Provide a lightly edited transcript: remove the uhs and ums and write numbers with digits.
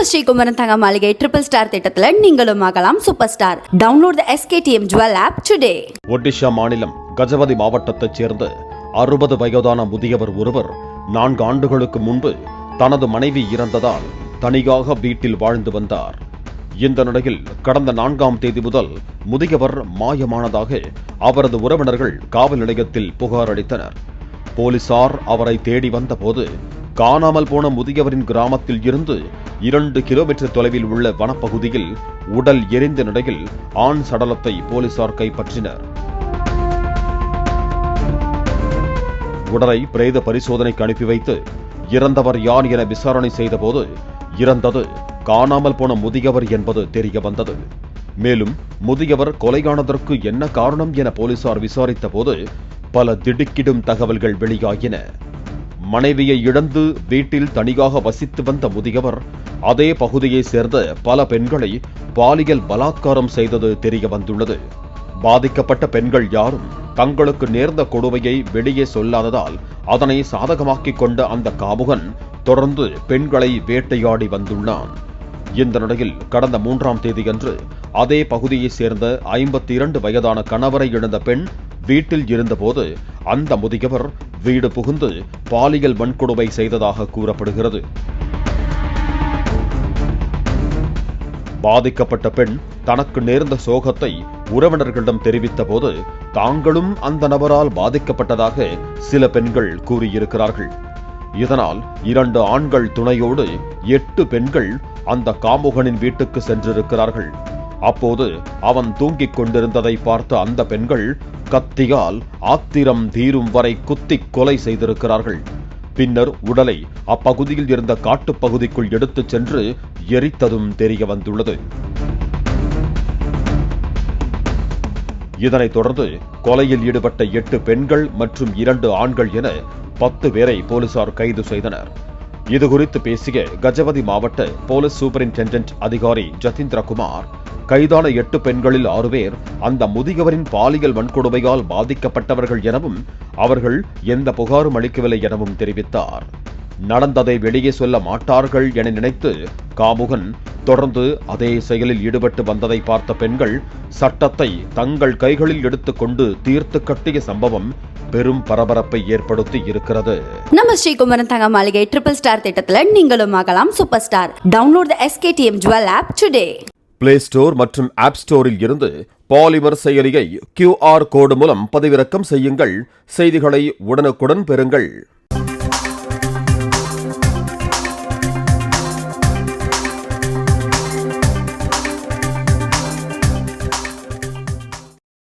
நம்ம ஸ்ரீகுமரன் தங்க மாளிகை ட்ரிபிள் ஸ்டார் திட்டத்துல நீங்களும் ஆகலாம் super star. Download the SKTM Jewel app today. Odisha மாநிலம் கஜபதி மாவட்டத்தைச் சேர்ந்த 60 வயதான முதியவர் ஒருவர் 4 ஆண்டுகளுக்கு முன்பு தனது மனைவி இறந்ததால் தனியாக வீட்டில் வாழ்ந்து வந்தார். இந்த நிலையில் கடந்த 4ஆம் தேதி முதல் முதியவர் மாயமானதாக அவரது உறவினர்கள் காவல் நிலையத்தில் புகார் அளித்தனர். போலீசார் அவரை தேடி வந்தபோது காணாமல் போன முதியவரின் கிராமத்தில் இருந்து 2 கிலோமீட்டர் தொலைவில் உள்ள வனப்பகுதியில் உடல் எரிந்த நிலையில் ஆண் சடலத்தை போலீசார் கைப்பற்றினர். உடலை பிரேத பரிசோதனைக்கு அனுப்பி வைத்து இறந்தவர் யார் என விசாரணை செய்தபோது இறந்தது காணாமல் போன முதியவர் என்பது தெரிய வந்தது. மேலும் முதியவர் கொலையானதற்கு என்ன காரணம் என போலீசார் விசாரித்த போது பல திடுக்கிடும் தகவல்கள் வெளியாகின. மனைவியை இழந்து வீட்டில் தனியாக வசித்து வந்த முதியவர் அதே பகுதியை சேர்ந்த பல பெண்களை பாலியல் பலாத்காரம் செய்தது தெரிய வந்துள்ளது. பாதிக்கப்பட்ட பெண்கள் யாரும் தங்களுக்கு நேர்ந்த கொடுமையை வெளியே சொல்லாததால் அதனை சாதகமாக்கிக் கொண்ட அந்த காமுகன் தொடர்ந்து பெண்களை வேட்டையாடி வந்துள்ளான். இந்த நிலையில் கடந்த 3ஆம் தேதியன்று அதே பகுதியை சேர்ந்த 52 வயதான கணவரை இழந்த பெண் வீட்டில் இருந்தபோது அந்த முதியவர் வீடு புகுந்து பாலியல் வன்கொடுமை செய்ததாக கூறப்படுகிறது. பாதிக்கப்பட்ட பெண் தனக்கு நேர்ந்த சோகத்தை உறவினர்களிடம் தெரிவித்த போது தாங்களும் அந்த நபரால் பாதிக்கப்பட்டதாக சில பெண்கள் கூறியிருக்கிறார்கள். இதனால் 2 ஆண்கள் துணையோடு 8 பெண்கள் அந்த காமுகனின் வீட்டுக்கு சென்றிருக்கிறார்கள். அப்போது அவன் தூங்கிக் கொண்டிருந்ததை பார்த்த அந்த பெண்கள் கத்தியால் ஆத்திரம் தீரும் வரை குத்தி கொலை செய்திருக்கிறார்கள். பின்னர் உடலை அப்பகுதியில் இருந்த காட்டுப்பகுதிக்குள் எடுத்துச் சென்று எரித்ததும் தெரிய வந்துள்ளது. இதனைத் தொடர்ந்து கொலையில் ஈடுபட்ட 8 பெண்கள் மற்றும் 2 ஆண்கள் என 10 பேரை போலீசார் கைது செய்தனர். இதுகுறித்து பேசிய கஜபதி மாவட்ட போலீஸ் சூப்பரிண்டெண்டன்ட் அதிகாரி ஜதீந்திரகுமார், கைதான 8 பெண்களில் 6 பேர் அந்த முதியவரின் பாலியல் வன்கொடுமையால் பாதிக்கப்பட்டவர்கள் எனவும் அவர்கள் எந்த புகாரும் அளிக்கவில்லை எனவும் தெரிவித்தார். நடந்ததை வெளியே சொல்ல மாட்டார்கள் என நினைத்து காமுகன் தொடர்ந்து அதே செயலில் ஈடுபட்டு வந்ததை பார்த்த பெண்கள் சட்டத்தை தங்கள் கைகளில் எடுத்துக்கொண்டு தீர்த்து கட்டிய சம்பவம் பெரும் பரபரப்பை ஏற்படுத்தி இருக்கிறது. நம்ம ஸ்ரீகுமரன் தங்க மாளிகை ட்ரிபிள் ஸ்டார் திட்டத்துல நீங்களும் ஆகலாம் super star. Download the SKTM Jewel app today. Play store மற்றும் ஆப் ஸ்டோரில் இருந்து பாலிமர் செயலியை QR கோடு மூலம் பதிவிறக்கம் செய்யுங்கள். செய்திகளை உடனுக்குடன் பெறுங்கள்.